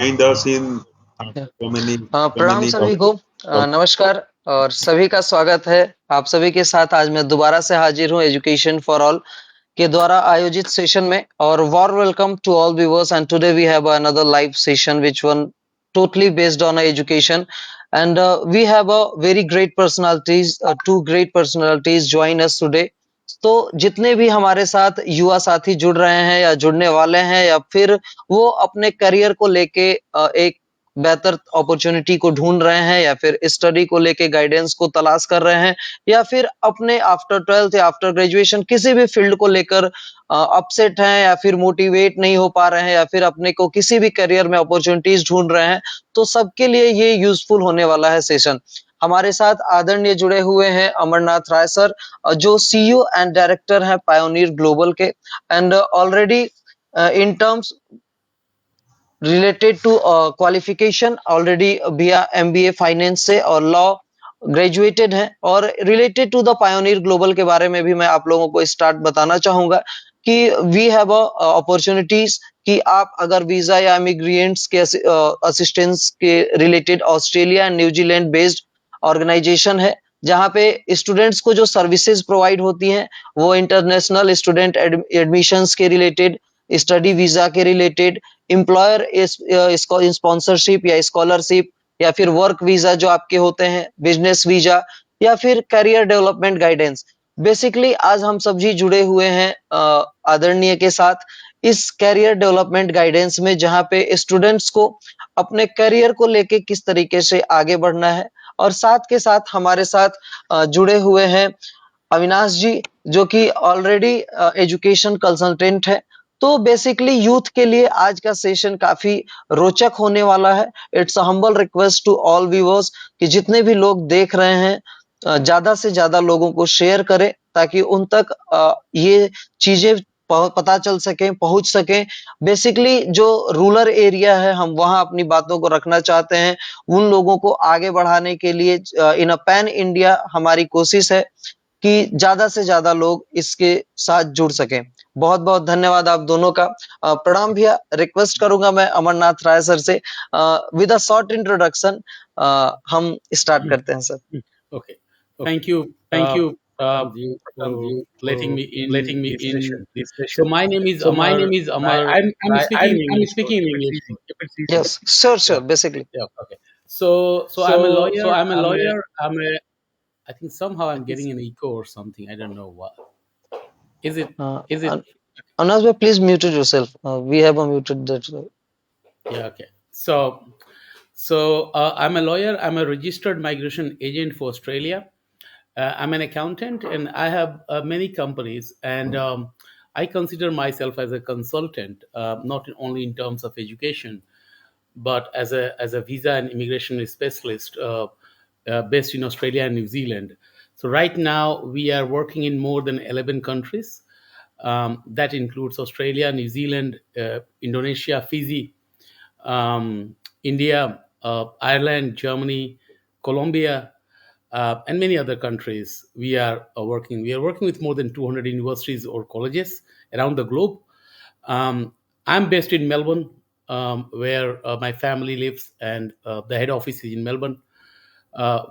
joined us in प्रणाम सभी को। नमस्कार और सभी का स्वागत है। आप सभी के साथ आज मैं दोबारा से हाजिर हूँ एजुकेशन फॉर ऑल के द्वारा आयोजित सेशन में। और warm welcome to all viewers and today we have another live session which one totally based on education and we have a very great personalities, two great personalities join us today. तो जितने भी हमारे साथ युवा साथी जुड़ रहे हैं या जुड़ने वाले हैं या फिर वो अपने करियर को लेके एक बेहतर अपॉर्चुनिटी को ढूंढ रहे हैं या फिर स्टडी को लेके गाइडेंस को तलाश कर रहे हैं या फिर अपने आफ्टर 12th या आफ्टर ग्रेजुएशन किसी भी फील्ड को लेकर अपसेट हैं या फिर मोटिवेट नहीं हो पा रहे हैं या फिर अपने को किसी भी करियर में अपॉर्चुनिटीज ढूंढ रहे हैं, तो सबके लिए ये यूजफुल होने वाला है सेशन। हमारे साथ आदरणीय जुड़े हुए हैं अमरनाथ राय सर, जो सीईओ एंड डायरेक्टर हैं पायोनियर ग्लोबल के and already in terms related to qualification already via MBA finance से और लॉ ग्रेजुएटेड हैं। और related to the Pioneer Global के बारे में भी मैं आप लोगों को स्टार्ट बताना चाहूंगा कि वी हैव अपॉर्चुनिटीज कि आप अगर वीजा या इमिग्रेंट्स के असिस्टेंस के related Australia and New Zealand based organisation है, जहाँ पे स्टूडेंट्स को जो सर्विसेज प्रोवाइड होती हैं वो इंटरनेशनल स्टूडेंट एडमिशंस के रिलेटेड, स्टडी वीजा के रिलेटेड, एम्प्लॉयर स्पॉन्सरशिप या स्कॉलरशिप या फिर वर्क वीजा जो आपके होते हैं, बिजनेस वीजा या फिर करियर डेवलपमेंट गाइडेंस। बेसिकली आज हम सब जी जुड़े हुए हैं आदरणीय के साथ इस करियर डेवलपमेंट गाइडेंस में, जहाँ पे स्टूडेंट्स को अपने करियर को लेके किस तरीके से आगे बढ़ना है। और साथ के साथ हमारे साथ जुड़े हुए हैं अविनाश जी, जो कि ऑलरेडी एजुकेशन कंसल्टेंट है। तो बेसिकली यूथ के लिए आज का सेशन काफी रोचक होने वाला है। It's a humble request to all viewers कि जितने भी लोग देख रहे हैं ज्यादा से ज्यादा लोगों को शेयर करें ताकि उन तक ये चीजें पता चल सके, पहुंच सके। बेसिकली जो रूरल एरिया है हम वहां अपनी बातों को रखना चाहते हैं, उन लोगों को आगे बढ़ाने के लिए इन अ पैन इंडिया हमारी कोशिश है कि ज्यादा से ज्यादा लोग इसके साथ जुड़ सकें। बहुत बहुत धन्यवाद आप दोनों का। प्रणाम भैया। रिक्वेस्ट करूंगा मैं अमरनाथ राय सर से विद अ शॉर्ट इंट्रोडक्शन हम स्टार्ट करते हैं sir. Okay. Thank you. Thank you, You for letting me letting me this in session. this So session. my name is So my Amar. name is Amar. I'm speaking I'm English. So speaking if English. it's easy, if it's easy. Yes, sure, Yeah. basically. Yeah. Okay. So I'm a lawyer. I'm a lawyer. I think somehow I'm getting an echo or something. I don't know what. Is it? Is it? Anas bhai, please mute yourself. We have a muted that. Yeah. Okay. So I'm a lawyer. I'm a registered migration agent for Australia. I'm an accountant and I have many companies, and I consider myself as a consultant, not only in terms of education, but as a visa and immigration specialist based in Australia and New Zealand. So right now we are working in more than 11 countries. That includes Australia, New Zealand, Indonesia, Fiji, India, Ireland, Germany, Colombia, and many other countries. We are working. We are working with more than 200 universities or colleges around the globe. I'm based in Melbourne, where my family lives, and the head office is in Melbourne.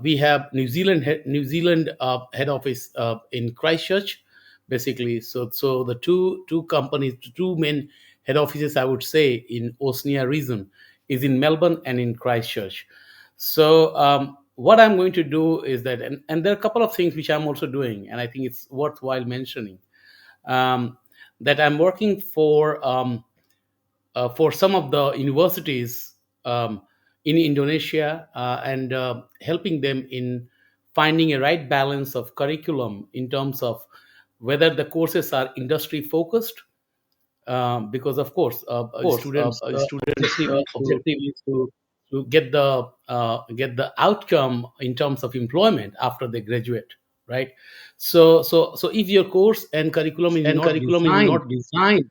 We have New Zealand head office in Christchurch, basically. So the two companies, the two main head offices, I would say, in Oceania region is in Melbourne and in Christchurch. So what I'm going to do is that, and there are a couple of things which I'm also doing, and I think it's worthwhile mentioning, that I'm working for some of the universities in Indonesia and helping them in finding a right balance of curriculum in terms of whether the courses are industry focused, because of course students objective is to get the outcome in terms of employment after they graduate, right? So if your course and curriculum is not designed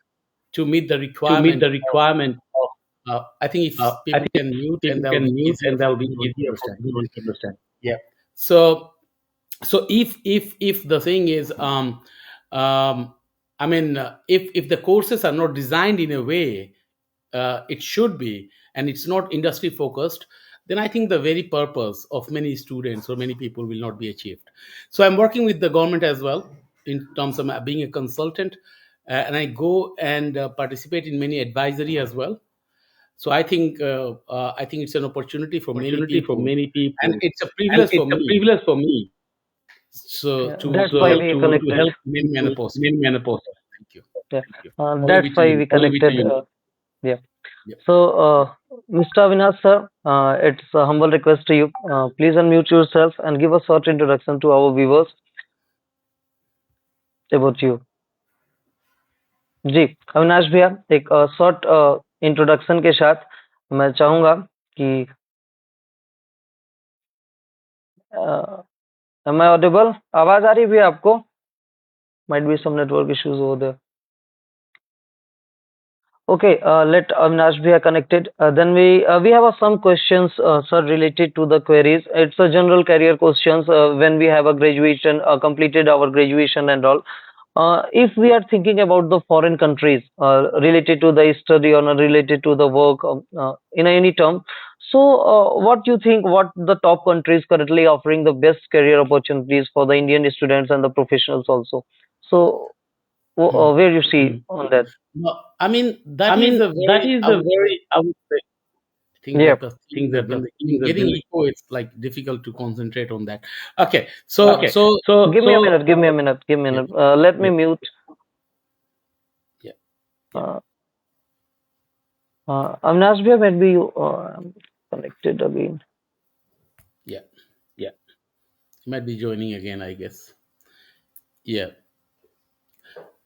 to meet the requirement of I think if people can mute, and that'll be easier for everyone to understand. Yeah. So if the thing is I mean if the courses are not designed in a way it should be, and it's not industry focused, then I think the very purpose of many students or many people will not be achieved. So I'm working with the government as well in terms of being a consultant, and I go and participate in many advisory as well. So I think it's an opportunity for many Opportunity for people, many and people, it's a and privilege for it's a me, privilege for me so Yeah, to that's to why help we to connected. help many menopause. men menopause. Thank you. Yeah, Thank you. I'll leave that's it to why you. we connected. Yeah. Yeah. So, Mr. Avinash sir, it's a humble request to you. Please unmute yourself and give a short introduction to our viewers about you. जी, अविनाश भैया, एक short introduction के साथ मैं चाहूंगा कि M I audible? आवाज आ रही भी आपको? Might be some network issues over there. Okay, let Avinash be connected. Then we have some questions, sir, related to the queries. It's a general career questions when we have a graduation, completed our graduation and all. If we are thinking about the foreign countries related to the study or related to the work in any term, so what do you think? What the top countries currently offering the best career opportunities for the Indian students and the professionals also? So Hmm. where you see on that? No, I mean I that is mean, a that very. is I a would say. very, I would say, I think Yeah. that the thing think that that the when thing in that getting when echo, it's like difficult to concentrate on that. Okay, so okay, so Give me a minute. Give me a minute. Give me a yeah, minute. Let me yeah, mute. yeah, yeah, Uh, Avinash bhai, maybe you connected again. yeah. yeah. He might be joining again, I guess. Yeah.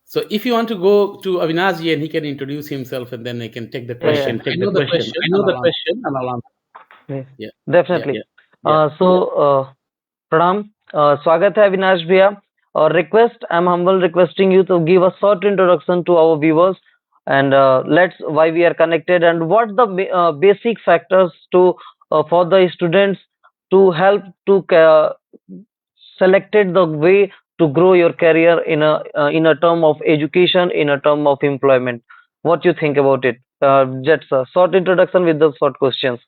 So if you want to go to Avinash and he can introduce himself, and then I can take the Yeah, I yeah, question. can I take the know the question. question, I know and the I'll answer. question, and I'll answer. yeah. Yeah, yeah, Definitely. Yeah, yeah. So, प्रणाम, स्वागत है अविनाश भैया. और request, I'm humble requesting you to give a short introduction to our viewers, and let's why we are connected and what the basic factors to for the students to help to selected the way to grow your career in a term of education, in a term of employment. What you think about it? Just a short introduction with the short questions.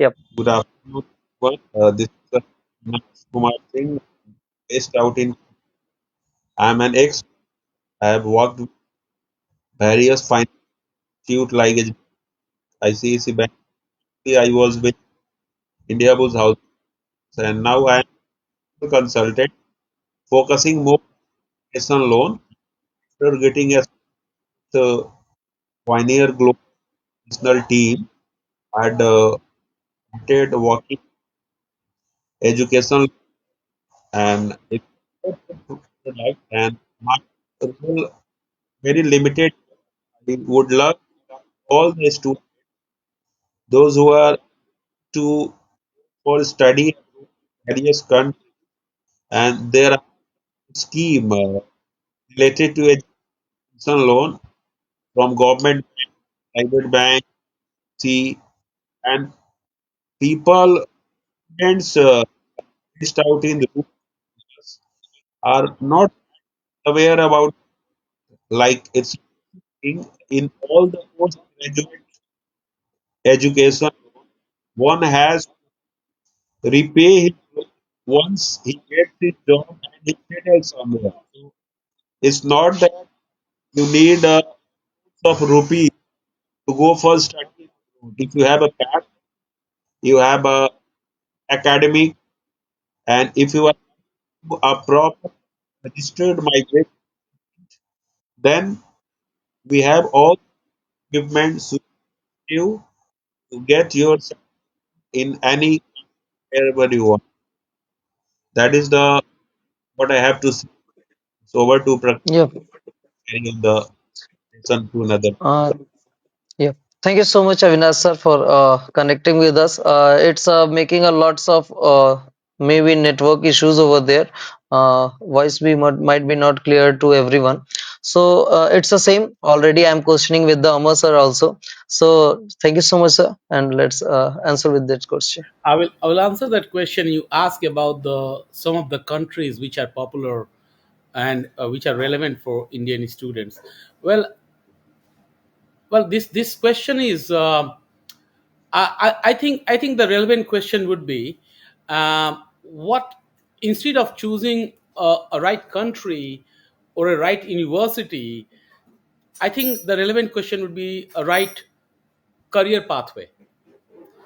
Yep. Good afternoon, everyone. This is Kumar Singh, based out in. I'm an ex. I have worked with various finance institutes like ICICI Bank. I was with India Bus House, and now I am a consultant focusing more on education loan. After getting a pioneer global national team, I had started working education and it and my role very limited. I would love all the students, those who are to for study various countries, and there are scheme related to education loan from government, private bank, see, and people students based out in the rural are not aware about like it's in all the postgraduate education. One has to repay his loan once he gets his job and he settles somewhere. So it's not that you need of rupees to go for study. If you have a path, you have a academic, and if you are a proper registered migrant, then we have all equipment to you to get yourself in any wherever you want. That is the what I have to say. So over to Yep. carry on the lesson to another. Uh, Yeah. Thank you so much, Avinash sir, for connecting with us. It's making a lots of maybe network issues over there. Voice might be not clear to everyone. So it's the same. Already I'm questioning with the Amar sir also. So thank you so much, sir, and let's answer with that question. I will answer that question. You ask about the some of the countries which are popular and which are relevant for Indian students. Well, this question is I think the relevant question would be, what, instead of choosing a right country or a right university, I think the relevant question would be a right career pathway.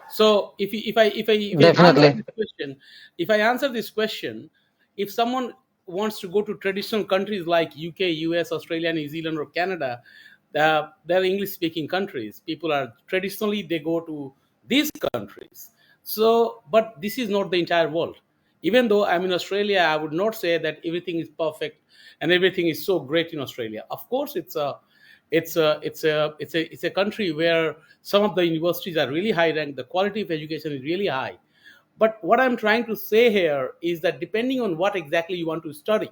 So if I answer Definitely. this question, if I answer this question, if someone wants to go to traditional countries like UK, US, Australia, New Zealand, or Canada, they're English speaking countries. People are traditionally they go to these countries. So, but this is not the entire world. Even though I'm in Australia, I would not say that everything is perfect and everything is so great in Australia. Of course, it's a country where some of the universities are really high ranked. The quality of education is really high. But what I'm trying to say here is that depending on what exactly you want to study,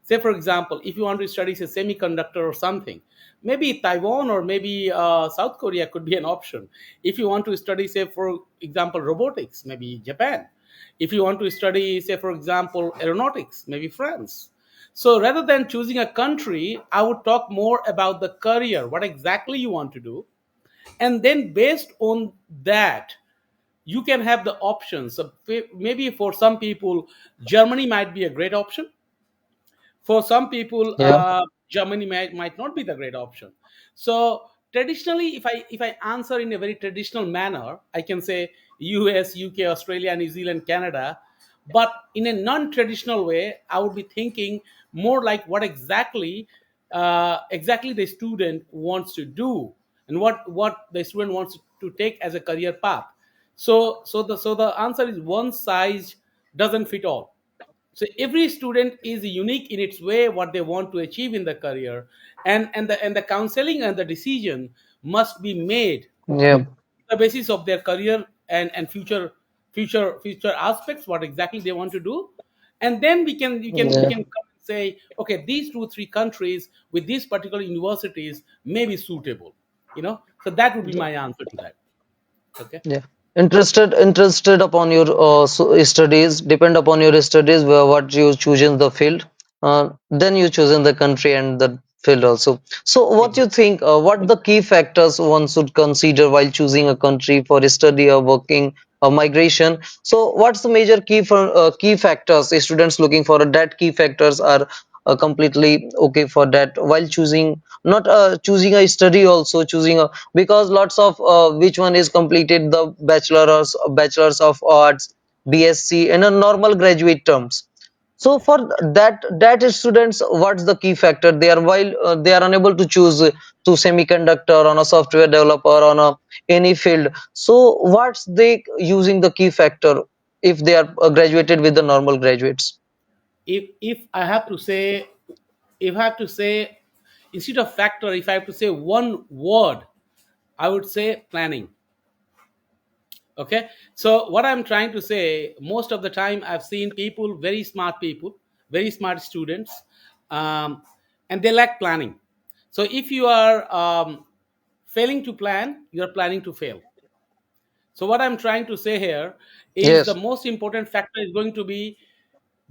say for example, if you want to study say semiconductor or something, maybe Taiwan or maybe South Korea could be an option. If you want to study say for example robotics, maybe Japan. If you want to study say for example aeronautics, maybe France. So rather than choosing a country, I would talk more about the career, what exactly you want to do, and then based on that you can have the options. So maybe for some people Germany might be a great option. For some people Yeah. Germany might not be the great option. So traditionally, if I answer in a very traditional manner, I can say US, UK, Australia, New Zealand, Canada. But in a non-traditional way, I would be thinking more like what exactly the student wants to do, and what the student wants to take as a career path. So the answer is one size doesn't fit all. So every student is unique in its way what they want to achieve in the career, and the counseling and the decision must be made Yeah. on the basis of their career and future aspects, what exactly they want to do. And then we can Yeah. come and say, okay, these 2 3 countries with these particular universities may be suitable. So that would be my answer to that. Okay. Yeah. Interested upon your studies, depend upon your studies, where what you choose in the field, then you choose in the country and the field also. So what you think, what the key factors one should consider while choosing a country for study or working or migration? So what's the major key factors students looking for, that key factors are completely okay for that while choosing, not choosing a study, also choosing a, because lots of which one is completed the bachelors of arts, BSc and a normal graduate terms. So for that students, what's the key factor there while they are unable to choose to semiconductor on a software developer on a any field? So what's they using the key factor if they are graduated with the normal graduates? If I have to say, instead of factor, if I have to say one word, I would say planning. Okay. So what I'm trying to say, most of the time I've seen people, very smart students, um, and they lack planning. So if you are failing to plan, you're planning to fail. So what I'm trying to say here is the Yes. most important factor is going to be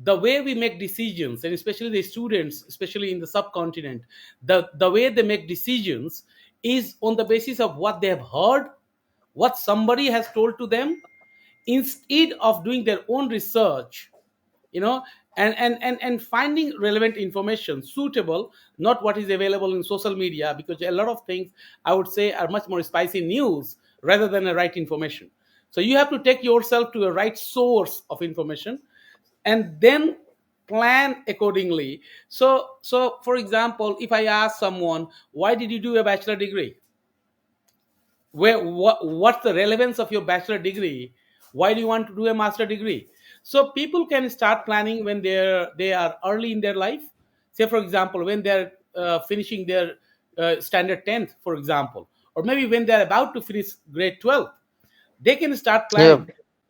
the way we make decisions, and especially the students, especially in the subcontinent, the way they make decisions is on the basis of what they have heard, what somebody has told to them, instead of doing their own research, you know and finding relevant information suitable, not what is available in social media, because a lot of things I would say are much more spicy news rather than a right information. So you have to take yourself to a right source of information and then plan accordingly. So for example, if I ask someone, why did you do a bachelor degree? What's the relevance of your bachelor degree? Why do you want to do a master degree? So people can start planning when they are early in their life. Say for example, when they're finishing their standard 10th, for example, or maybe when they're about to finish grade 12, they can start Yeah. planning.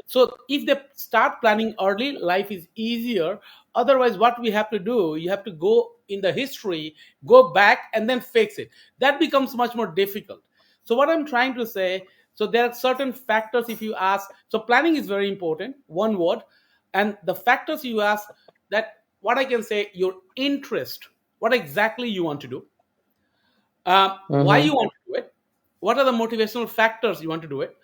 So if they start planning early, life is easier. Otherwise, what we have to do, you have to go in the history, go back and then fix it. That becomes much more difficult. So what I'm trying to say, so there are certain factors if you ask. So planning is very important, one word. And the factors you ask, that what I can say, your interest, what exactly you want to do, why Mm-hmm. you want to do it, what are the motivational factors you want to do it,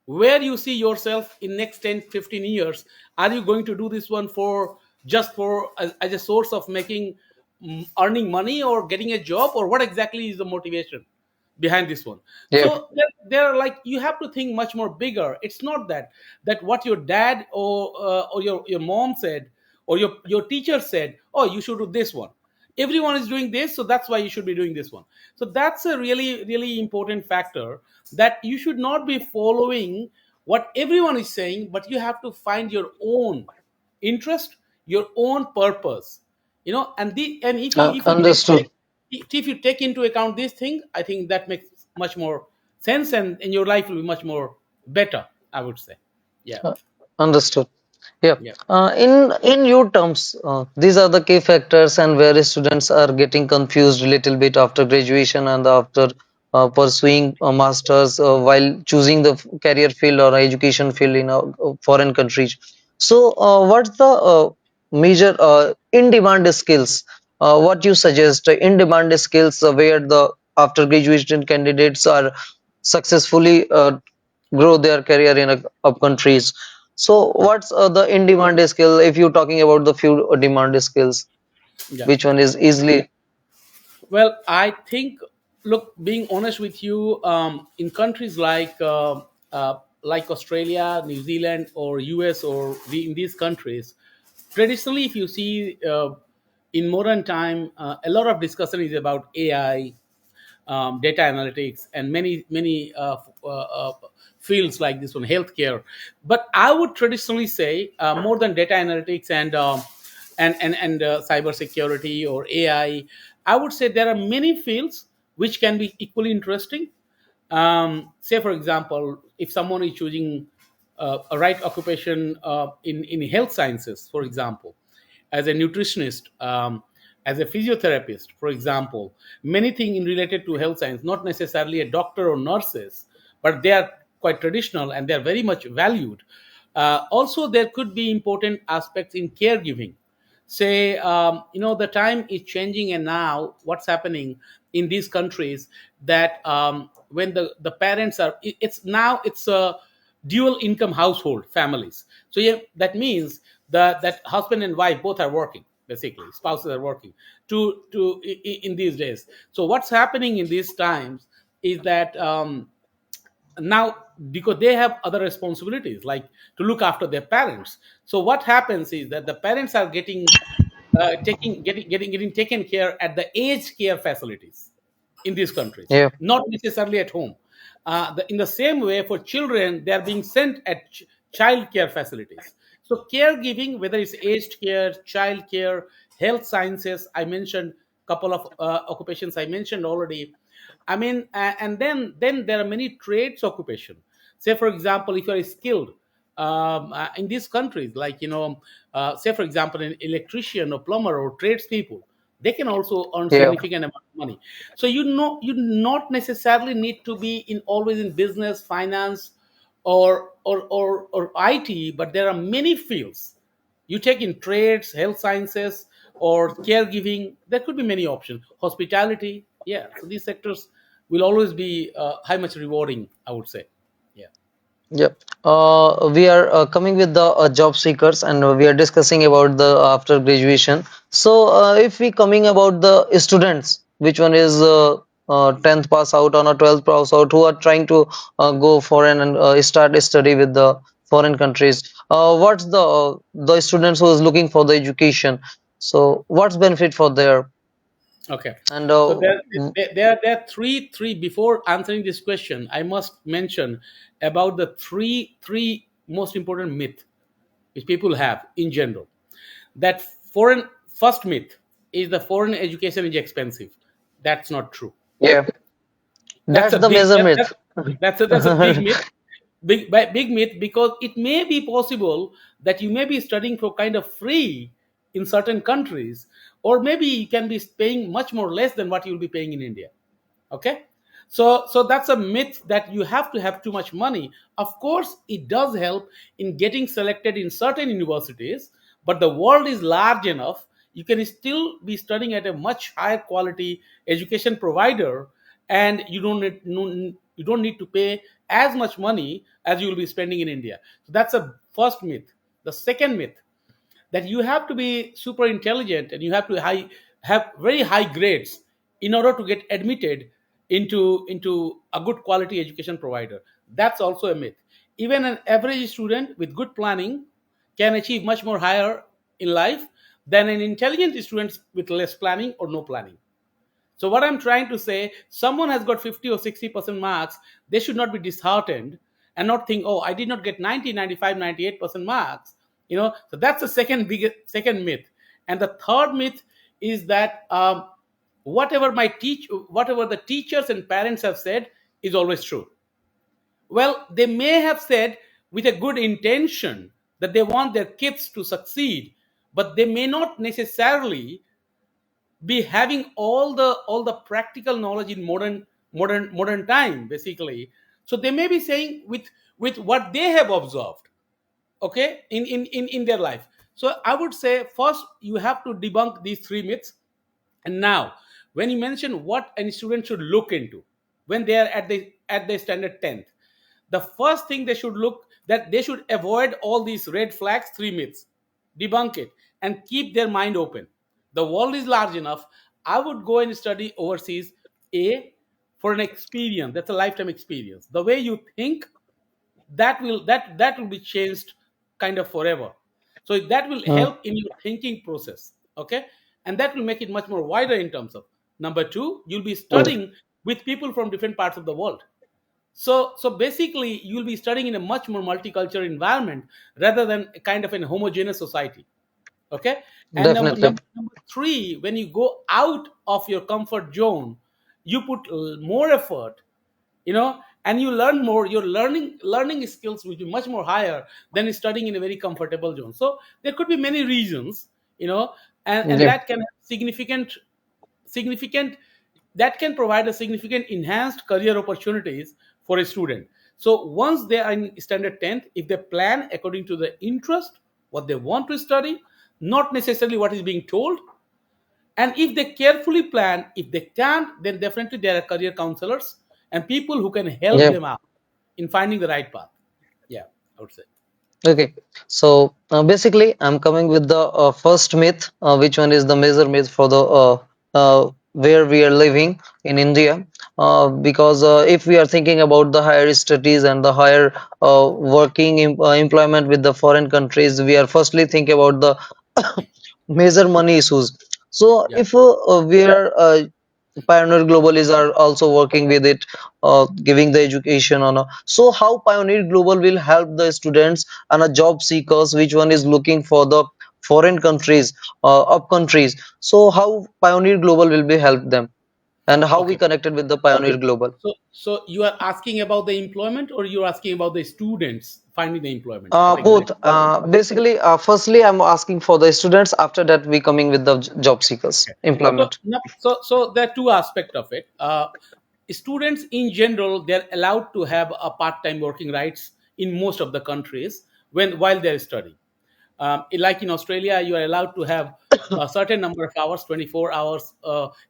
where you see yourself in next 10, 15 years. Are you going to do this one for just for as a source of making earning money or getting a job, or what exactly is the motivation behind this one? Yeah. So there are, like, you have to think much more bigger. It's not that what your dad or your mom said, or your teacher said, oh, you should do this one. Everyone is doing this, so that's why you should be doing this one. So that's a really, really important factor, that you should not be following what everyone is saying, but you have to find your own interest, your own purpose. And Understood. if you take into account this thing, I think that makes much more sense, and your life will be much more better, I would say. Yeah. Uh, Understood. Yeah. Yeah. In your terms, these are the key factors, and where students are getting confused a little bit after graduation and after pursuing a masters while choosing the career field or education field in foreign countries. So, what's the major in-demand skills? What you suggest in-demand skills where the after graduation candidates are successfully grow their career in up countries. So, what's the in demand skill? If you're talking about the few demand skills, Yeah. which one is easily? Well, I think, look, being honest with you, in countries like Australia, New Zealand, or US, or in these countries, traditionally, if you see in modern time, a lot of discussion is about AI, data analytics, and many fields like this one, healthcare. But I would traditionally say, more than data analytics and cyber security or AI, I would say there are many fields which can be equally interesting. Say, for example, if someone is choosing a right occupation in health sciences, for example, as a nutritionist, as a physiotherapist, for example, many things in related to health science, not necessarily a doctor or nurses, but they are quite traditional and they are very much valued. Also, there could be important aspects in caregiving. Say, the time is changing, and now what's happening in these countries, that when the parents are, it's a dual income household families. So yeah, that means that husband and wife both are working, basically spouses are working in these days. So what's happening in these times is that, now, because they have other responsibilities, like to look after their parents. So what happens is that the parents are getting taken care at the aged care facilities in these countries, Yeah, not necessarily at home. In the same way, for children, they are being sent at child care facilities. So caregiving, whether it's aged care, child care, health sciences, I mentioned couple of occupations I mentioned already. I mean, and then there are many trades occupation. Say, for example, if you are skilled in these countries, like, say, for example, an electrician or plumber or tradespeople, they can also earn yeah, significant amount of money. So you not necessarily need to be in always in business, finance, or IT, but there are many fields. You take in trades, health sciences, or caregiving. There could be many options. Hospitality, yeah. So these sectors will always be high much rewarding, I would say. Yeah. yeah. We are coming with the job seekers, and we are discussing about the after graduation. So, if we coming about the students, which one is 10th pass out on a 12th pass out, who are trying to go foreign and start a study with the foreign countries. What's the students who is looking for the education? So, what's benefit for their Okay. and So there are three. Before answering this question, I must mention about the three most important myth which people have in general. That foreign First myth is the foreign education is expensive. That's not true. yeah, That's that's a the big major myth. that's a big myth. Big myth, because it may be possible that you may be studying for kind of free in certain countries, or maybe you can be paying much more less than what you'll be paying in India. Okay. So that's a myth, that you have to have too much money. Of course it does help in getting selected in certain universities, but the world is large enough, you can still be studying at a much higher quality education provider, and you don't need to pay as much money as you will be spending in India. So that's a first myth. The second myth, that you have to be super intelligent and you have to have very high grades in order to get admitted into a good quality education provider. That's also a myth. Even an average student with good planning can achieve much more higher in life than an intelligent student with less planning or no planning. So what I'm trying to say, someone has got 50 or 60% marks, they should not be disheartened and not think, oh, I did not get 90, 95, 98% marks. So that's the second myth. And the third myth is that whatever the teachers and parents have said is always true. Well, they may have said with a good intention that they want their kids to succeed, but they may not necessarily be having all the practical knowledge in modern time, basically. So they may be saying with what they have observed, okay, in their life. So I would say first you have to debunk these three myths. And now, when you mention what any student should look into when they are at the standard 10th, the first thing they should look, that they should avoid all these red flags, three myths, debunk it, and keep their mind open. The world is large enough. I would go and study overseas, a for an experience. That's a lifetime experience. The way you think, that will be changed kind of forever. So that will Mm, help in your thinking process, okay, and that will make it much more wider in terms of. Number two, you'll be mm, studying with people from different parts of the world. So basically you'll be studying in a much more multicultural environment rather than a kind of an homogeneous society. Okay. And number, definitely. number, number three, when you go out of your comfort zone, you put more effort, and you learn more. Your learning skills will be much more higher than studying in a very comfortable zone. So there could be many reasons, and Yeah. that can have significant that can provide a significant enhanced career opportunities for a student. So once they are in standard 10th, if they plan according to the interest, what they want to study, not necessarily what is being told, and if they carefully plan, if they can't, then definitely there are career counselors and people who can help Yeah. them out in finding the right path. Yeah, I would say. Okay, so basically, I'm coming with the first myth, which one is the major myth for the where we are living in India. Because if we are thinking about the higher studies and the higher employment with the foreign countries, we are firstly thinking about the major money issues. So Yeah. if we are Pioneer Global is are also working with it, giving the education on a. So how Pioneer Global will help the students and a job seekers, which one is looking for the foreign countries, up countries. So how Pioneer Global will be help them, and how we Okay. connected with the Pioneer Global. So you are asking about the employment, or you're asking about the students finding the employment? What Both. exactly? Basically, firstly, I'm asking for the students. After that, we coming with the job seekers Okay. So, employment. no, so there are two aspects of it. Students in general, they're allowed to have a part-time working rights in most of the countries while they're studying. Like in Australia, you are allowed to have a certain number of hours, 24 hours,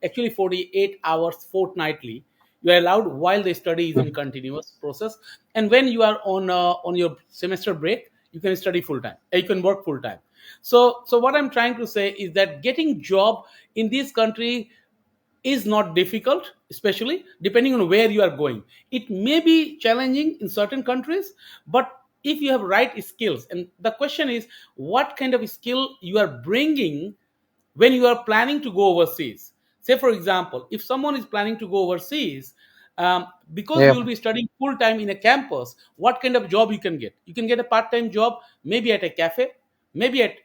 actually 48 hours fortnightly. You are allowed while the study is in continuous process, and when you are on your semester break, you can study full time. You can work full time. So what I'm trying to say is that getting job in this country is not difficult, especially depending on where you are going. It may be challenging in certain countries, but if you have right skills, and the question is what kind of skill you are bringing when you are planning to go overseas. Say, for example, if someone is planning to go overseas, because you Yeah. will be studying full time in a campus, what kind of job you can get? You can get a part time job, maybe at a cafe, maybe at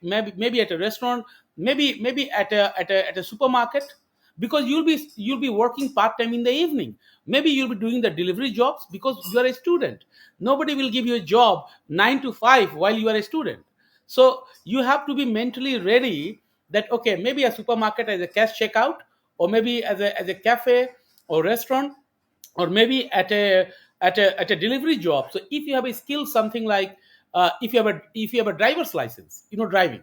a restaurant, maybe at a supermarket, because you'll be working part time in the evening. Maybe you'll be doing the delivery jobs because you are a student. Nobody will give you a job 9 to 5 while you are a student. So you have to be mentally ready that okay, maybe a supermarket as a cash checkout, or maybe as a cafe or restaurant, or maybe at a delivery job. So if you have a skill, something like if you have a driver's license, driving.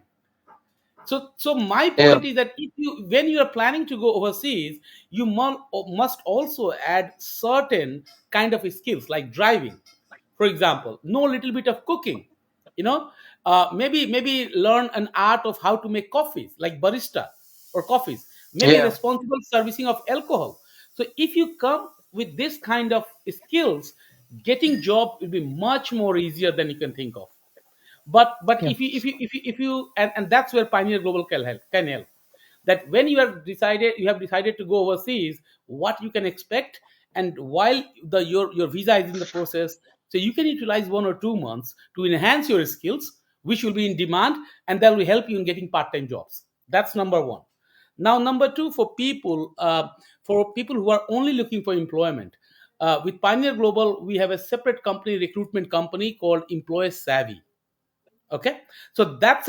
So my Yeah. point is that if you when you are planning to go overseas, you must also add certain kind of skills like driving. For example, know a little bit of cooking, you know, maybe learn an art of how to make coffees, like barista or coffees, maybe Yeah. responsible servicing of alcohol. So if you come with this kind of skills, getting job will be much more easier than you can think of. But Yeah. if you and that's where Pioneer Global can help. That when you have decided to go overseas, what you can expect, and while your visa is in the process, so you can utilize 1 or 2 months to enhance your skills, which will be in demand, and that will help you in getting part-time jobs. That's number one. Now, number two, for people who are only looking for employment, with Pioneer Global, we have a separate company, recruitment company called Employer Savvy. Okay, so that's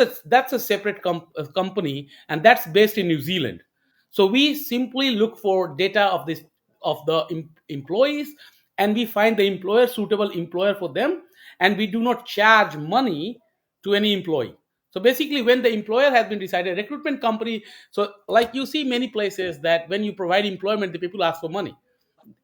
a separate company, and that's based in New Zealand. So we simply look for data of the employees, and we find the employer suitable employer for them, and we do not charge money to any employee. So basically, when the employer has been decided, recruitment company, so like you see many places that when you provide employment, the people ask for money.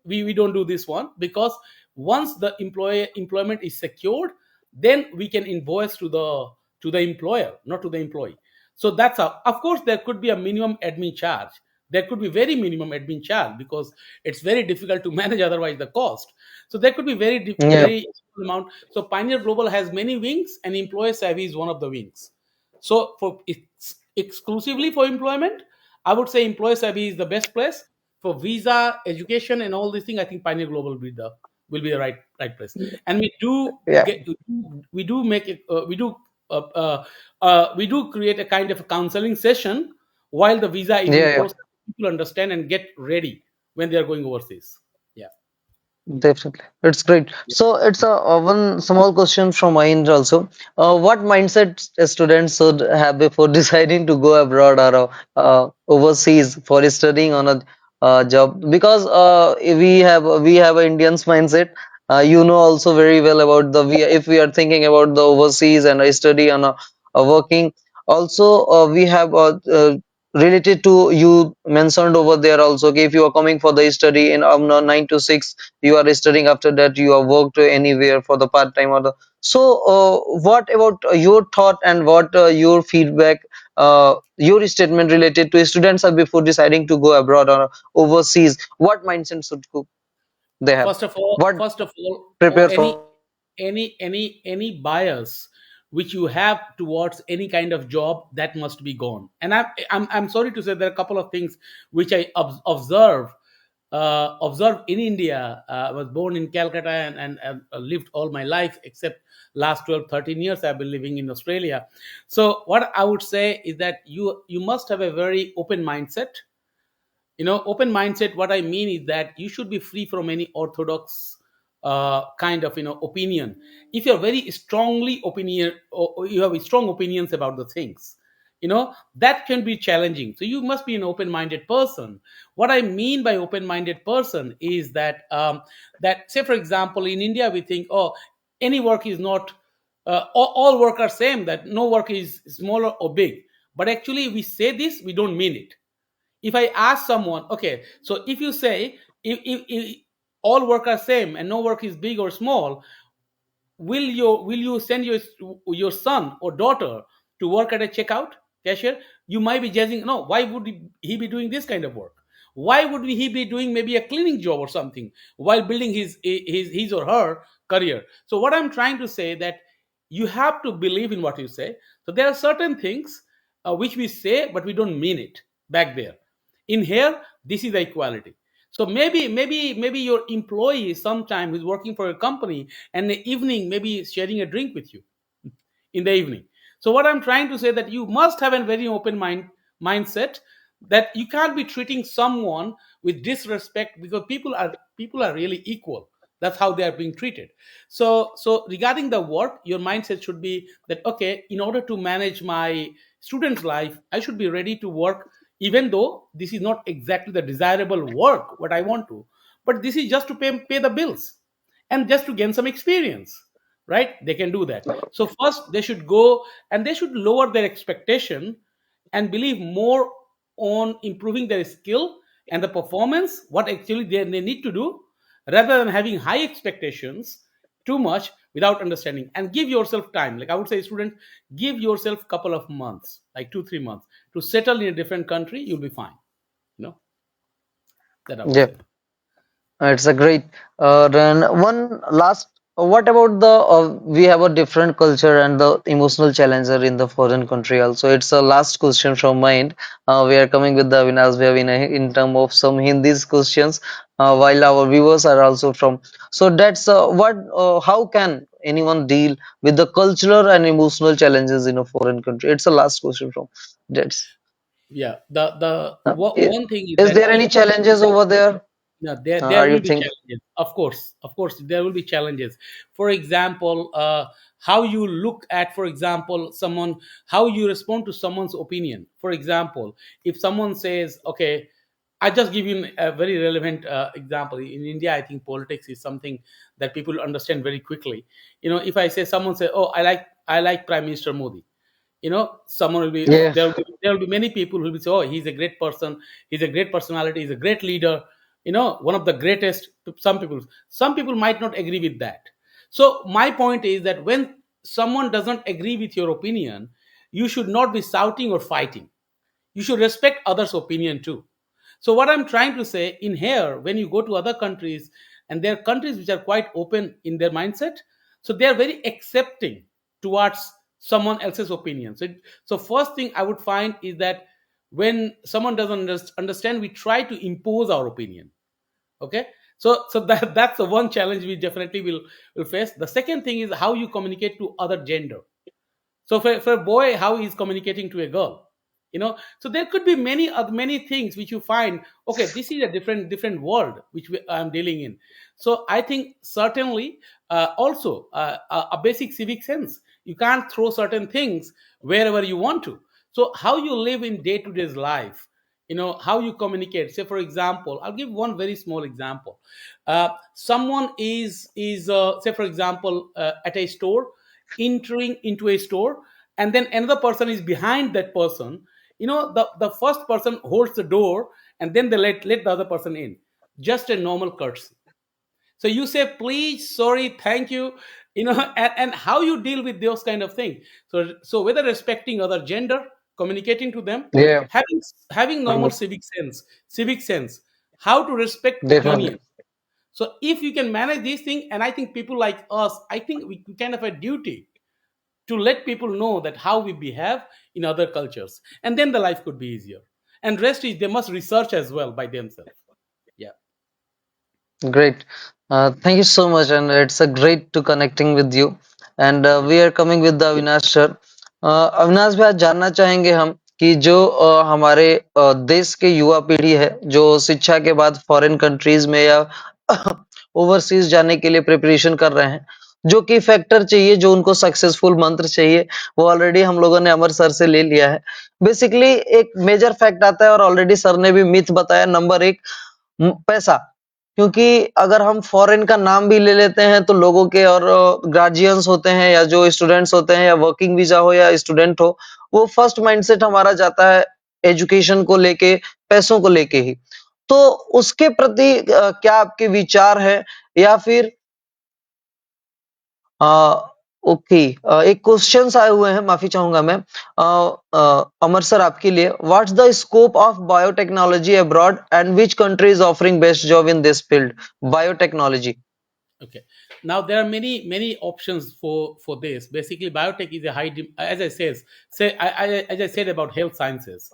We don't do this one, because once the employment is secured, then we can invoice to the employer, not to the employee. So that's how, of course, there could be a minimum admin charge. There could be very minimum admin charge, because it's very difficult to manage otherwise the cost. So there could be Yeah. very small amount. So Pioneer Global has many wings, and Employer Savvy is one of the wings. So for exclusively for employment, I would say Employer Savvy is the best place. For visa, education, and all these things, I think Pioneer Global will be the right place. And Yeah. we do make it we do create a kind of a counseling session while the visa is in Yeah. process. People understand and get ready when they are going overseas. Yeah. Definitely, it's great. So it's a one small question from my end also. What mindset a student should have before deciding to go abroad or overseas for studying on a job? Because we have a Indian's mindset. You know also very well about if we are thinking about the overseas and I study on a working. Also, we have related to you mentioned over there also. Okay, if you are coming for the study in 9 to 6, you are studying, after that you are worked anywhere for the part time or the. So what about your thought and what your feedback, your statement related to students are before deciding to go abroad or overseas, what mindset should they have, First of all, what first of all, prepare any for? any bias which you have towards any kind of job, that must be gone. And I'm sorry to say, there are a couple of things which I observed in India. I was born in Calcutta, and lived all my life, except last 12, 13 years I've been living in Australia. So what I would say is that you must have a very open mindset. Open mindset, what I mean is that you should be free from any orthodox kind of opinion. If you're very strongly opinion, or you have strong opinions about the things, that can be challenging. So you must be an open-minded person. What I mean by open-minded person is that, say for example, in India we think, oh, any work is not, all work are same, that no work is small or big. But actually we say this, we don't mean it. If I ask someone, okay, so if you say, if all work are same and no work is big or small, will you send your son or daughter to work at a checkout cashier? You might be judging, no, why would he be doing this kind of work? Why would he be doing maybe a cleaning job or something while building his or her career? So what I'm trying to say, that you have to believe in what you say. So there are certain things which we say but we don't mean it back there. In here, this is the equality. So maybe your employee sometime who's working for a company, and in the evening maybe sharing a drink with you in the evening. So what I'm trying to say, that you must have a very open mindset, that you can't be treating someone with disrespect, because people are really equal. That's how they are being treated. So regarding the work, your mindset should be that, okay, in order to manage my student's life, I should be ready to work, even though this is not exactly the desirable work what I want to, but this is just to pay the bills, and just to gain some experience, right? They can do that. So first they should go, and they should lower their expectation and believe more on improving their skill and the performance, what actually they need to do, rather than having high expectations too much without understanding, and give yourself time. Like I would say, student, give yourself couple of months, like 2 3 months, to settle in a different country. You'll be fine. You know that I would Yeah. say. It's a great. Then one last. What about the? We have a different culture and the emotional challenger in the foreign country also. It's a last question from my end. We are coming with the Avinash Bhai in term of some Hindi's questions, while our viewers are also from. So that's what. How can anyone deal with the cultural and emotional challenges in a foreign country? It's a last question from. That's. Yeah, the Uh, i- one thing is is that there any challenges over there? yeah, there Are you will be think? challenges. Of course, there will be challenges. For example, how you look at, for example, someone, how you respond to someone's opinion. For example, if someone says, "Okay," I just give you a very relevant example. In India, I think politics is something that people understand very quickly. If I say, someone say, "Oh, I like Prime Minister Modi," someone will be Yeah. there will be many people who will say, "Oh, he's a great person, he's a great personality, he's a great leader, one of the greatest." Some people might not agree with that. So my point is that when someone doesn't agree with your opinion, you should not be shouting or fighting. You should respect others' opinion too. So what I'm trying to say in here, when you go to other countries, and there are countries which are quite open in their mindset, so they are very accepting towards someone else's opinion. So first thing I would find is that when someone doesn't understand, we try to impose our opinion. Okay. So that's the one challenge we definitely will face. The second thing is how you communicate to other gender. So for a boy, how he's communicating to a girl, so there could be many things which you find, okay, this is a different world which I'm dealing in. So I think certainly, also, a basic civic sense. You can't throw certain things wherever you want to. So how you live in day to day's life, how you communicate. Say, for example, I'll give one very small example. Someone is say, for example, at a store, entering into a store, and then another person is behind that person. The first person holds the door, and then they let the other person in. Just a normal courtesy. So you say, please, sorry, thank you, and how you deal with those kind of things. So whether respecting other gender, communicating to them, Yeah. having normal civic sense, how to respect opinion. Definitely. So if you can manage these things, and I think people like us, I think we kind of a duty to let people know that how we behave in other cultures, and then the life could be easier. And rest is they must research as well by themselves. Yeah. Great. Thank you so much, and it's a great to connecting with you. And we are coming with the Avinash sir. Avinash भाई, आज जानना चाहेंगे हम कि जो हमारे देश के युवा पीढ़ी है जो शिक्षा के बाद फॉरेन कंट्रीज में या ओवरसीज जाने के लिए प्रिपरेशन कर रहे हैं, जो कि फैक्टर चाहिए, जो उनको सक्सेसफुल मंत्र चाहिए, वो ऑलरेडी हम लोगों ने अमर सर से ले लिया है। बेसिकली एक मेजर फैक्ट आता है और ऑलरेडी सर ने भी मिथ बताया। नंबर एक, पैसा। क्योंकि अगर हम फॉरेन का नाम भी ले लेते हैं तो लोगों के और गार्जियंस होते हैं या जो स्टूडेंट्स होते हैं या वर्किंग वीजा हो या स्टूडेंट हो, वो फर्स्ट माइंडसेट हमारा जाता है एजुकेशन को लेके, पैसों को लेके ही। तो उसके प्रति क्या आपके विचार है, या फिर अ, ओके, एक क्वेश्चंस आए हुए हैं, माफी चाहूंगा मैं। अमर सर आपके लिए, what's the scope of biotechnology abroad and which country is offering best job in this field, biotechnology? Okay. Now there are many options for this. Basically, biotech is a as I says say as I said about health sciences.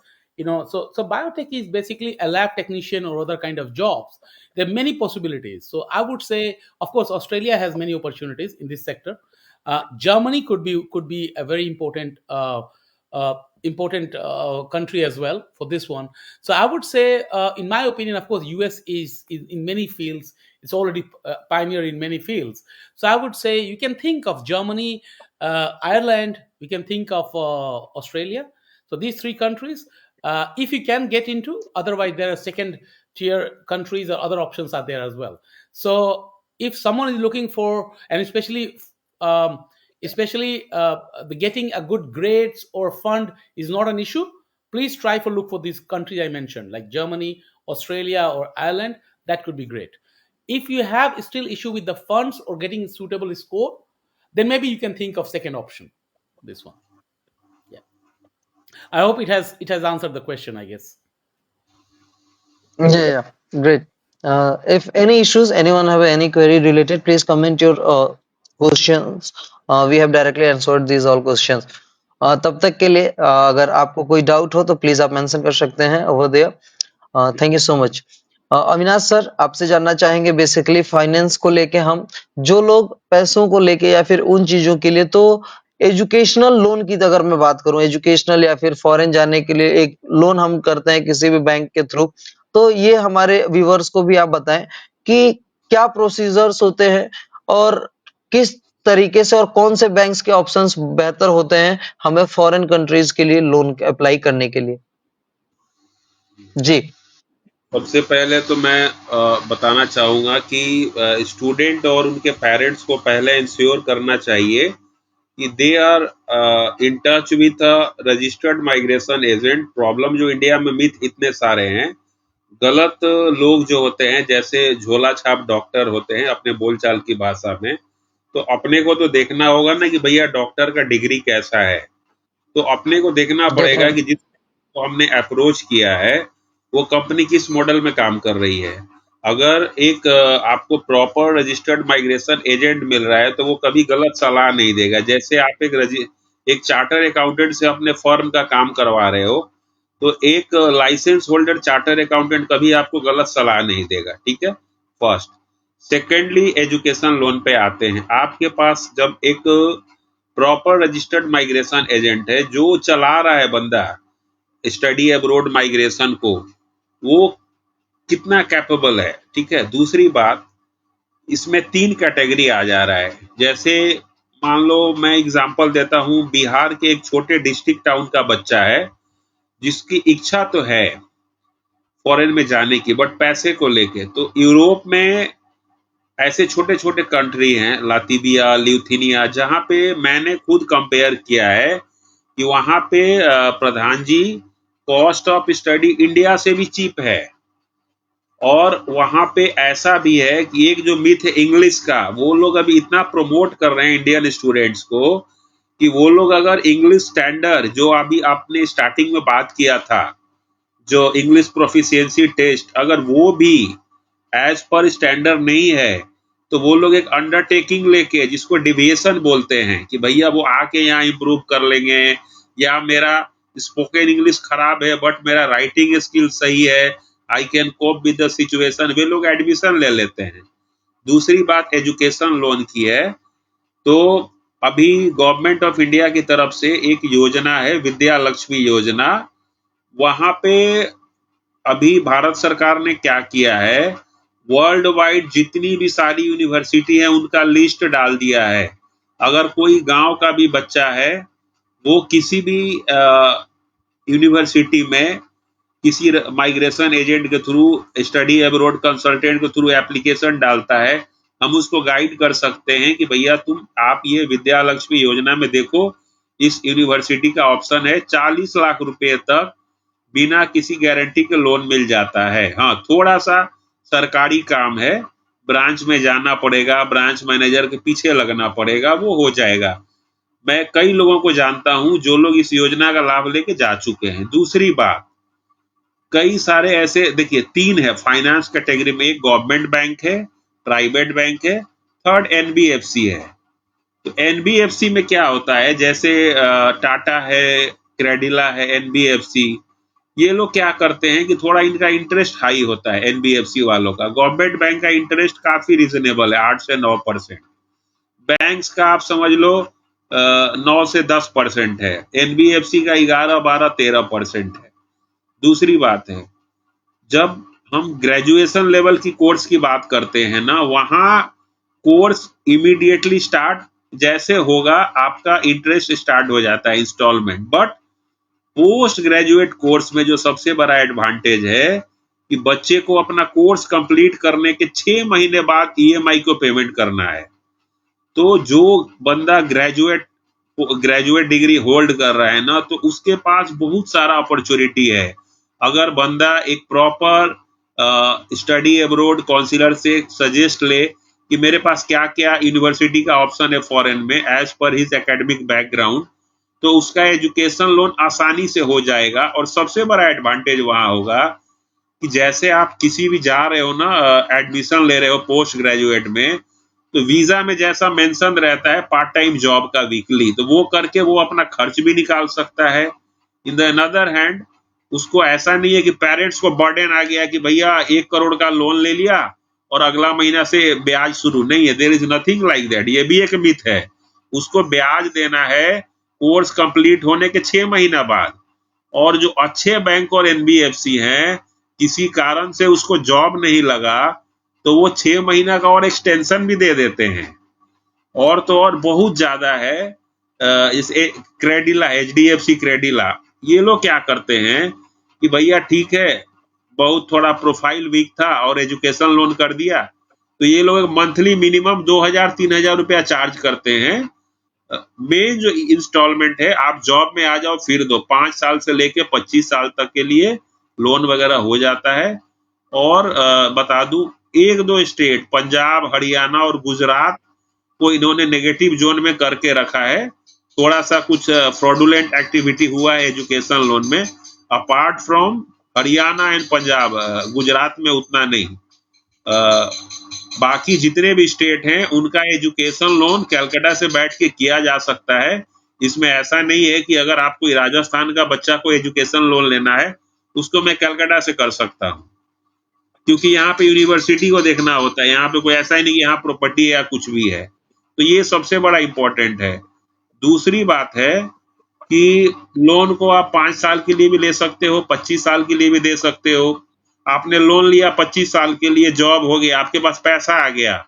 So biotech is basically a lab technician or other kind of jobs. There are many possibilities. So I would say, of course, Australia has many opportunities in this sector. Germany could be a very important country as well for this one. So I would say, in my opinion, of course, US is in many fields. It's already pioneer in many fields. So I would say you can think of Germany, Ireland. We can think of Australia. So these three countries, if you can get into. Otherwise, there are second tier countries or other options are there as well. So if someone is looking for, and um, especially the getting a good grades or fund is not an issue, please try for look for these countries I mentioned, like Germany, Australia, or Ireland. That could be great. If you have still issue with the funds or getting suitable score, then maybe you can think of second option, this one. Yeah, I hope it has answered the question, I guess. Yeah, yeah, great. If any issues, anyone have any query related, please comment your questions. We have directly answered these all questions. तब तक के लिए अगर आपको कोई doubt हो तो please आप मेंशन कर सकते हैं over there. Thank you so much. Avinash sir, आपसे जानना चाहेंगे बेसिकली फाइनेंस को लेके, हम जो लोग पैसों को लेके या फिर उन चीजों के लिए, तो एजुकेशनल लोन की अगर मैं बात करूं, एजुकेशनल या फिर फॉरेन जाने के लिए एक लोन हम करते हैं किसी भी बैंक के थ्रू, तो ये हमारे व्यूवर्स को भी आप बताएं कि क्या प्रोसीजर्स होते हैं और किस तरीके से और कौन से बैंक्स के ऑप्शंस बेहतर होते हैं हमें फॉरेन कंट्रीज के लिए लोन अप्लाई करने के लिए। जी। सबसे पहले तो मैं बताना चाहूँगा कि स्टूडेंट और उनके पेरेंट्स को पहले इंश्योर करना चाहिए कि they are in touch with a registered migration agent. Problem जो इंडिया में मिथ इतने सारे हैं, गलत लोग जो होते हैं, जैसे झोला छाप डॉक्टर होते हैं अपने बोलचाल की भाषा में, तो अपने को तो देखना होगा ना कि भैया डॉक्टर का डिग्री कैसा है। तो अपने को देखना पड़ेगा कि डेफिनेटली। जिसको हमने अप्रोच किया है वो कंपनी किस मॉडल में काम कर रही है। अगर एक आपको प्रॉपर रजिस्टर्ड माइग्रेशन एजेंट मिल रहा है तो वो कभी गलत सलाह नहीं देगा। जैसे आप एक चार्टर अकाउंटेंट से अपने फर्म का काम करवा रहे हो, तो एक लाइसेंस होल्डर चार्टर अकाउंटेंट कभी आपको गलत सलाह नहीं देगा। ठीक है, फर्स्ट। सेकेंडली, एजुकेशन लोन पे आते हैं। आपके पास जब एक प्रॉपर रजिस्टर्ड माइग्रेशन एजेंट है जो चला रहा है बंदा स्टडी अब्रोड माइग्रेशन को, वो कितना कैपेबल है। ठीक है। दूसरी बात, इसमें 3 कैटेगरी आ जा रहा है। जैसे मान लो मैं एग्जांपल देता हूं, बिहार के एक छोटे डिस्ट्रिक्ट टाउन का बच्चा है जिसकी इच्छा तो है फॉरेन में जाने की, बट पैसे को लेके। तो यूरोप में ऐसे छोटे छोटे कंट्री हैं, लातविया, ल्यूथीनिया, जहां पे मैंने खुद कंपेयर किया है कि वहां पे प्रधान जी, कॉस्ट ऑफ स्टडी इंडिया से भी चीप है। और वहां पे ऐसा भी है कि एक जो मिथ है इंग्लिश का, वो लोग अभी इतना प्रमोट कर रहे हैं इंडियन स्टूडेंट्स को कि वो लोग अगर इंग्लिश स्टैंडर्ड, जो अभी आपने स्टार्टिंग में बात किया था, जो इंग्लिश प्रोफिशिएंसी टेस्ट, अगर वो भी एज पर स्टैंडर्ड नहीं है, तो वो लोग एक अंडरटेकिंग लेके, जिसको डिविएशन बोलते हैं, कि भैया वो आके यहाँ इम्प्रूव कर लेंगे, या मेरा स्पोकन इंग्लिश खराब है बट मेरा राइटिंग स्किल सही है, I can cope with the situation, वे लोग एडमिशन ले लेते हैं। दूसरी बात एजुकेशन लोन की है, तो अभी गवर्नमेंट ऑफ इंडिया की तरफ से एक योजना है, विद्या लक्ष्मी योजना। वहां पे अभी भारत सरकार ने क्या किया है, वर्ल्ड वाइड जितनी भी सारी यूनिवर्सिटी है उनका लिस्ट डाल दिया है। अगर कोई गांव का भी बच्चा है, वो किसी भी यूनिवर्सिटी में किसी माइग्रेशन एजेंट के थ्रू, स्टडी अब्रोड कंसल्टेंट के थ्रू एप्लीकेशन डालता है, हम उसको गाइड कर सकते हैं कि भैया आप ये विद्या लक्ष्मी योजना में देखो, इस यूनिवर्सिटी का ऑप्शन है 40 लाख रुपए तक बिना किसी गारंटी के लोन मिल जाता है। हाँ, थोड़ा सा सरकारी काम है, ब्रांच में जाना पड़ेगा, ब्रांच मैनेजर के पीछे लगना पड़ेगा, वो हो जाएगा। मैं कई लोगों को जानता हूं जो लोग इस योजना का लाभ लेके जा चुके हैं। दूसरी बात, कई सारे ऐसे, देखिए 3 है फाइनेंस कैटेगरी में, एक गवर्नमेंट बैंक है, प्राइवेट बैंक है, थर्ड एनबीएफसी है। तो एनबीएफसी में क्या होता है, जैसे टाटा है, क्रेडिला है, एनबीएफसी, ये लोग क्या करते हैं कि थोड़ा इनका इंटरेस्ट हाई होता है एनबीएफसी वालों का। गवर्नमेंट बैंक का इंटरेस्ट काफी रिजनेबल है, 8 से 9%। बैंक्स का आप समझ लो 9 से 10% है, एनबीएफसी का 11, 12, 13% है। दूसरी बात है, जब हम ग्रेजुएशन लेवल की कोर्स की बात करते हैं ना, वहां कोर्स इमीडिएटली स्टार्ट जैसे होगा, आपका इंटरेस्ट स्टार्ट हो जाता है instalment. But post graduate course में जो सबसे बड़ा एडवांटेज है कि बच्चे को अपना कोर्स कंप्लीट करने के 6 महीने बाद ईएमआई को पेमेंट करना है। तो जो बंदा ग्रेजुएट डिग्री होल्ड कर रहा है ना, तो उसके पास बहुत सारा अपॉर्चुनिटी है। अगर बंदा एक प्रॉपर स्टडी अब्रोड काउंसलर से सजेस्ट ले कि मेरे पास क्या क्या यूनिवर्सिटी का ऑप्शन है फॉरेन में as per his academic background, तो उसका एजुकेशन लोन आसानी से हो जाएगा। और सबसे बड़ा एडवांटेज वहां होगा कि जैसे आप किसी भी जा रहे हो ना, एडमिशन ले रहे हो पोस्ट ग्रेजुएट में, तो वीजा में जैसा मेंशन रहता है पार्ट टाइम जॉब का वीकली, तो वो करके वो अपना खर्च भी निकाल सकता है। इन द अनदर हैंड उसको ऐसा नहीं है कि पेरेंट्स को बर्डन आ गया कि भैया 1 करोड़ का लोन ले लिया और अगला महीना से ब्याज शुरू, नहीं है। There is nothing like that, ये भी एक मिथ है। उसको ब्याज देना है कोर्स कंप्लीट होने के 6 महीना बाद। और जो अच्छे बैंक और एनबीएफसी हैं, किसी कारण से उसको जॉब नहीं लगा तो वो 6 महीना का और एक्सटेंशन भी दे देते हैं। और तो और बहुत ज्यादा है, इस क्रेडिला, एचडीएफसी क्रेडिला, ये लोग क्या करते हैं कि भैया ठीक है बहुत थोड़ा प्रोफाइल वीक था और एजुकेशन लोन कर दिया, तो ये लोग मंथली मिनिमम 2000-3000 रुपया चार्ज करते हैं। मेन जो इंस्टॉलमेंट है, आप जॉब में आ जाओ फिर दो, 5 साल से लेके 25 साल तक के लिए लोन वगैरह हो जाता है। और बता दूं, 1-2 स्टेट पंजाब, हरियाणा और गुजरात को इन्होंने नेगेटिव जोन में करके रखा है। थोड़ा सा कुछ फ्रॉडुलेंट एक्टिविटी हुआ है एजुकेशन लोन में, apart from Haryana and Punjab, Gujarat में उतना नहीं। बाकी जितने भी स्टेट हैं उनका एजुकेशन लोन कैलकाटा से बैठ के किया जा सकता है। इसमें ऐसा नहीं है कि अगर आपको राजस्थान का बच्चा को एजुकेशन लोन लेना है उसको मैं कैलकाटा से कर सकता हूँ, क्योंकि यहाँ पे यूनिवर्सिटी को देखना होता है। यहाँ पे कोई ऐसा ही नहीं कि यहाँ प्रॉपर्टी है या कुछ भी है। तो ये सबसे बड़ा इम्पोर्टेंट है। दूसरी बात है कि लोन को आप 5 साल के लिए भी ले सकते हो, 25 साल के लिए भी दे सकते हो। आपने लोन लिया 25 साल के लिए, जॉब हो गया, आपके पास पैसा आ गया,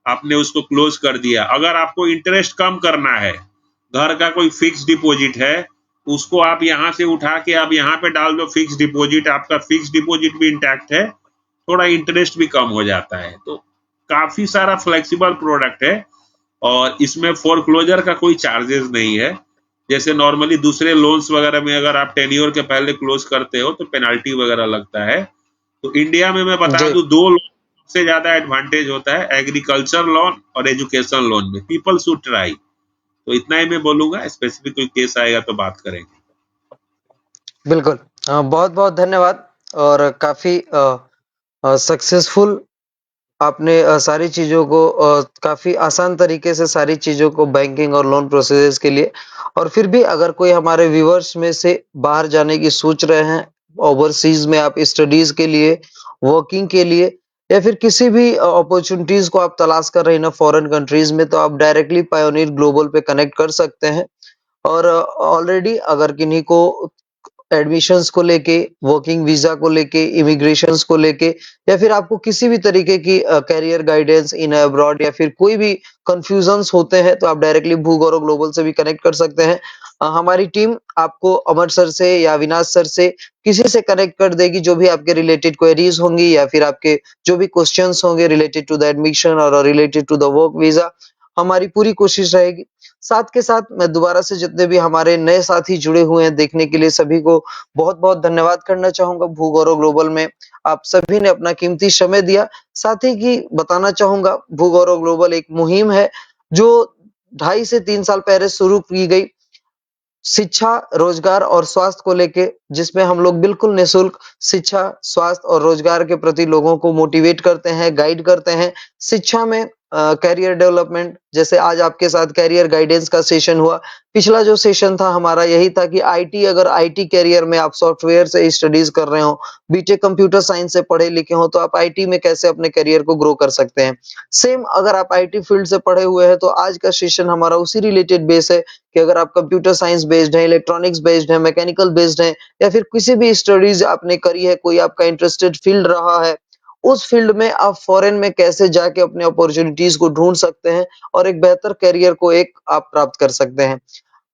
आपने उसको क्लोज कर दिया। अगर आपको इंटरेस्ट कम करना है, घर का कोई फिक्स डिपॉजिट है, उसको आप यहाँ से उठा के आप यहाँ पे डाल दो फिक्स डिपॉजिट, आपका फिक्स डिपॉजिट भी इंटैक्ट है, थोड़ा इंटरेस्ट भी कम हो जाता है। तो काफी सारा फ्लेक्सिबल प्रोडक्ट है और इसमें फोरक्लोजर का कोई चार्जेस नहीं है। जैसे नॉर्मली दूसरे लोन्स वगैरह में अगर आप टेन्योर के पहले क्लोज करते हो तो पेनल्टी वगैरह लगता है। तो इंडिया में मैं बता जी। दूं, 2 लोन से ज्यादा एडवांटेज होता है, एग्रीकल्चर लोन और एजुकेशन लोन में। People should try. तो इतना ही मैं बोलूंगा, स्पेसिफिक कोई केस आएगा तो बात करेंगे। बिल्कुल। बहुत-बहुत धन्यवाद और काफ़ी सक्सेसफुल आपने सारी चीज़ों को काफ़ी आसान तरीके से सारी चीज़ों को बैंकिंग और लोन प्रोसेसेस के लिए, और फिर भी अगर कोई हमारे व्यूअर्स में से बाहर जाने की सोच रहे हैं, ओवरसीज़ में आप स्टडीज़ के लिए, वर्किंग के लिए या फिर किसी भी अपॉर्च्युनिटीज़ को आप तलाश कर रहे हैं ना फॉरेन कंट्रीज़ में, तो आप डायरेक्टली पायोनियर ग्लोबल पे कनेक्ट कर सकते हैं। और ऑलरेडी अगर किन्हीं को एडमिशंस को लेके, वर्किंग वीजा को लेके, इमिग्रेशंस को लेके या फिर आपको किसी भी तरीके की करियर गाइडेंस इन अब्रॉड या फिर कोई भी कंफ्यूजन्स होते हैं, तो आप डायरेक्टली भूगौरव ग्लोबल से भी कनेक्ट कर सकते हैं। हमारी टीम आपको अमर सर से या अविनाश सर से किसी से कनेक्ट कर देगी, जो भी आपके रिलेटेड क्वेरीज होंगी या फिर आपके जो भी क्वेश्चंस होंगे रिलेटेड टू द एडमिशन और related to the work visa, हमारी पूरी कोशिश रहेगी। साथ के साथ मैं दोबारा से जितने भी हमारे नए साथी जुड़े हुए हैं देखने के लिए सभी को बहुत-बहुत धन्यवाद करना चाहूँगा। भूगौरव ग्लोबल में आप सभी ने अपना कीमती समय दिया। साथ ही कि बताना चाहूँगा, भूगौरव ग्लोबल एक मुहिम है जो 2.5 से 3 साल पहले शुरू की गई, शिक्षा, रोजगार और स्वास्थ्य को लेके, जिसमें हम लोग बिल्कुल निःशुल्क शिक्षा, स्वास्थ्य और रोजगार के प्रति लोगों को मोटिवेट करते हैं, गाइड करते हैं। शिक्षा में करियर डेवलपमेंट, जैसे आज आपके साथ करियर गाइडेंस का सेशन हुआ। पिछला जो सेशन था हमारा यही था कि आईटी, अगर आईटी करियर में आप सॉफ्टवेयर से स्टडीज कर रहे हो, बीटेक कंप्यूटर साइंस से पढ़े लिखे हो, तो आप आईटी में कैसे अपने करियर को ग्रो कर सकते हैं। सेम अगर आप आईटी फील्ड से पढ़े हुए हैं, तो आज का सेशन हमारा उसी रिलेटेड बेस है कि अगर आप कंप्यूटर साइंस बेस्ड है, इलेक्ट्रॉनिक्स बेस्ड है, मैकेनिकल बेस्ड है या फिर किसी भी स्टडीज आपने करी है, कोई आपका इंटरेस्टेड फील्ड रहा है, उस फील्ड में आप फॉरेन में कैसे जाके अपने अपॉर्चुनिटीज को ढूंढ सकते हैं और एक बेहतर करियर को एक आप प्राप्त कर सकते हैं।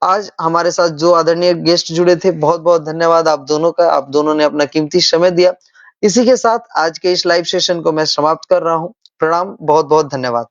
आज हमारे साथ जो आदरणीय गेस्ट जुड़े थे, बहुत-बहुत धन्यवाद आप दोनों का। आप दोनों ने अपना कीमती समय दिया। इसी के साथ आज के इस लाइव सेशन को मैं समाप्त कर रहा हूँ। प्रणाम, बहुत-बहुत धन्यवाद।